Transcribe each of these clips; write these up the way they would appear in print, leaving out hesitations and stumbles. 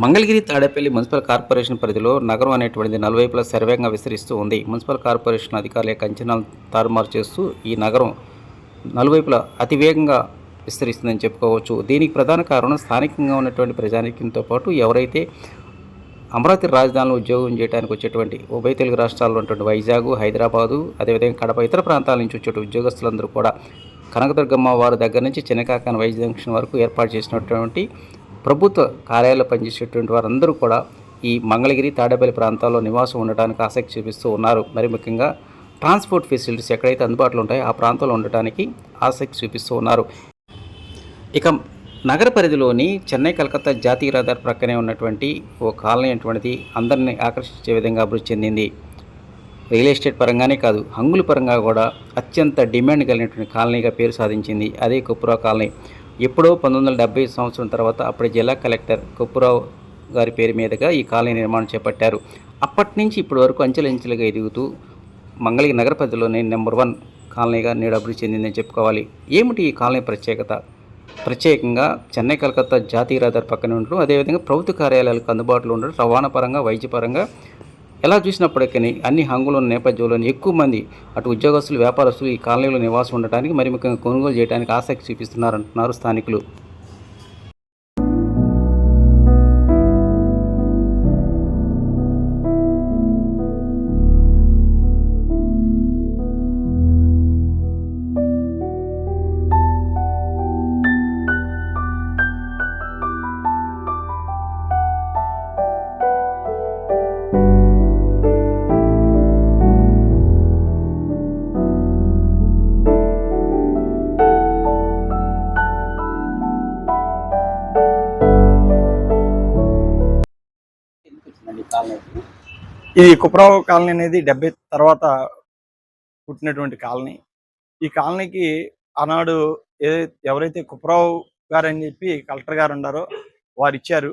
Mangalagiri Tadepalli municipal corporation పరిధిలో నగరం అనేటువంటిది నలువైపులా శరవేగంగా విస్తరిస్తూ ఉంది. మున్సిపల్ కార్పొరేషన్ అధికారుల యొక్క అంచనాలు తారుమారు చేస్తూ ఈ నగరం నలువైపులా అతివేగంగా విస్తరిస్తుందని చెప్పుకోవచ్చు. దీనికి ప్రధాన కారణం స్థానికంగా ఉన్నటువంటి ప్రజానీకంతో పాటు ఎవరైతే అమరావతి రాజధానిలో ఉద్యోగం చేయడానికి వచ్చేటువంటి ఉభయ తెలుగు రాష్ట్రాల్లో ఉన్నటువంటి వైజాగ్, హైదరాబాదు, అదేవిధంగా కడప ఇతర ప్రాంతాల నుంచి వచ్చే ఉద్యోగస్తులందరూ కూడా కనకదుర్గమ్మ వారి దగ్గర నుంచి చిన్నకాకాని వైద్య జంక్షన్ వరకు ఏర్పాటు చేసినటువంటి ప్రభుత్వ కార్యాలయాల్లో పనిచేసేటువంటి వారందరూ కూడా ఈ మంగళగిరి తాడేపల్లి ప్రాంతాల్లో నివాసం ఉండడానికి ఆసక్తి చూపిస్తూ ఉన్నారు. మరి ముఖ్యంగా ట్రాన్స్పోర్ట్ ఫెసిలిటీస్ ఎక్కడైతే అందుబాటులో ఉంటాయో ఆ ప్రాంతంలో ఉండటానికి ఆసక్తి చూపిస్తూ ఉన్నారు. ఇక నగర పరిధిలోని చెన్నై కలకత్తా జాతీయ రహదారి ప్రక్కనే ఉన్నటువంటి ఓ కాలనీ అటువంటిది అందరినీ ఆకర్షించే విధంగా అభివృద్ధి చెందింది. రియల్ ఎస్టేట్ పరంగానే కాదు, హంగుల పరంగా కూడా అత్యంత డిమాండ్ కలిగినటువంటి కాలనీగా పేరు సాధించింది. అదే కుప్రా కాలనీ. ఎప్పుడో 1970 సంవత్సరం తర్వాత అప్పటి జిల్లా కలెక్టర్ కొప్పురావు గారి పేరు మీదుగా ఈ కాలనీ నిర్మాణం చేపట్టారు. అప్పటి నుంచి ఇప్పటి వరకు అంచెలంచెలుగా ఎదుగుతూ మంగళగిరి నగర పరిధిలోనే నెంబర్ 1 కాలనీగా నేడు అభివృద్ధి చెందిందని చెప్పుకోవాలి. ఏమిటి ఈ కాలనీ ప్రత్యేకత? ప్రత్యేకంగా చెన్నై కలకత్తా జాతీయ రహదారి పక్కన ఉండడం, అదేవిధంగా ప్రభుత్వ కార్యాలయాలకు అందుబాటులో ఉండడం, రవాణా పరంగా వైద్యపరంగా ఎలా చూసినప్పటికీ అన్ని హంగుల నేపథ్యంలో ఎక్కువ మంది అటు ఉద్యోగస్తులు, వ్యాపారస్తులు ఈ కాలనీలో నివాసం ఉండటానికి మరి ముఖ్యంగా కొనుగోలు చేయడానికి ఆసక్తి చూపిస్తున్నారంటున్నారు స్థానికులు. ఇది కుప్రావు కాలనీ అనేది 70 తర్వాత పుట్టినటువంటి కాలనీ. ఈ కాలనీకి ఆనాడు ఎవరైతే కుప్రావు గారు అని చెప్పి కలెక్టర్ గారు ఉన్నారో వారు ఇచ్చారు.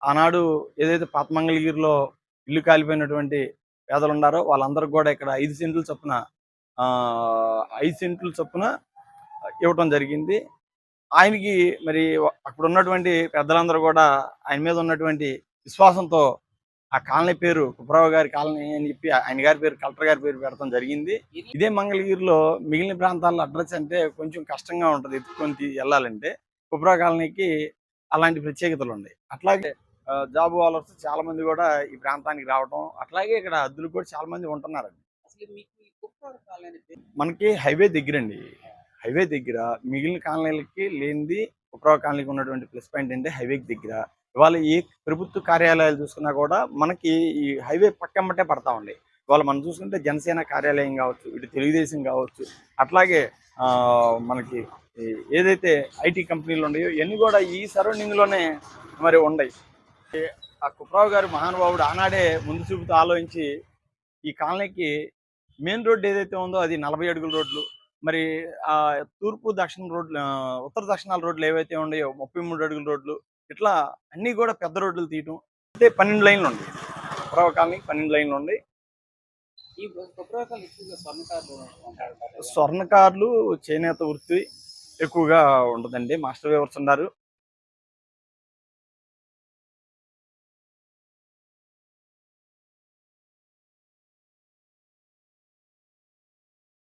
ఆనాడు ఏదైతే పాత మంగళగిరిలో ఇల్లు కాలిపోయినటువంటి పేదలు ఉన్నారో వాళ్ళందరికీ కూడా ఇక్కడ 5 సెంట్ల చొప్పున 5 సెంట్ల చొప్పున ఇవ్వటం జరిగింది. ఆయనకి మరి అక్కడ ఉన్నటువంటి పెద్దలందరూ కూడా ఆయన మీద ఉన్నటువంటి విశ్వాసంతో ఆ కాలనీ పేరు కుప్రావు గారి కాలనీ అని చెప్పి ఆయన గారి పేరు కలెక్టర్ గారి పేరు పెడతాం జరిగింది. ఇదే మంగళగిరిలో మిగిలిన ప్రాంతాల్లో అడ్రస్ అంటే కొంచెం కష్టంగా ఉంటుంది, ఎత్తుకొని వెళ్ళాలంటే. కుప్రావు కాలనీకి అలాంటి ప్రత్యేకతలు ఉన్నాయి. అట్లాగే జాబ్ వాలర్స్ చాలా మంది కూడా ఈ ప్రాంతానికి రావడం, అట్లాగే ఇక్కడ అద్దులు కూడా చాలా మంది ఉంటున్నారండి. మనకి హైవే దగ్గరండి. హైవే దగ్గర మిగిలిన కాలనీలకి లేనిది కుప్రావు కాలనీకి ఉన్నటువంటి ప్లస్ పాయింట్ అంటే హైవేకి దగ్గర. ఇవాళ ఏ ప్రభుత్వ కార్యాలయాలు చూసుకున్నా కూడా మనకి ఈ హైవే పక్కమ్మటే పడతా ఉంది. ఇవాళ మనం చూసుకుంటే జనసేన కార్యాలయం కావచ్చు, ఇటు తెలుగుదేశం కావచ్చు, అట్లాగే మనకి ఏదైతే ఐటీ కంపెనీలు ఉన్నాయో ఇవన్నీ కూడా ఈ సరౌండింగ్లోనే మరి ఉన్నాయి. ఆ కుప్రావు గారు మహానుభావుడు ఆనాడే ముందు చూపుతూ ఆలోచించి ఈ కాలనీకి మెయిన్ రోడ్డు ఏదైతే ఉందో అది 40 అడుగుల రోడ్లు, మరి తూర్పు దక్షిణ రోడ్లు, ఉత్తర దక్షిణాల రోడ్లు ఏవైతే ఉన్నాయో 33 అడుగుల రోడ్లు, ఇట్లా అన్నీ కూడా పెద్ద రోడ్లు తీయటం. అంటే 12 లైన్లు ఉన్నాయి. కుప్రావు కాలనీ 12 లైన్లు ఉన్నాయి. స్వర్ణకారులు, చేనేత వృత్తి ఎక్కువగా ఉంటుందండి. మాస్టర్ వేవర్స్ ఉన్నారు,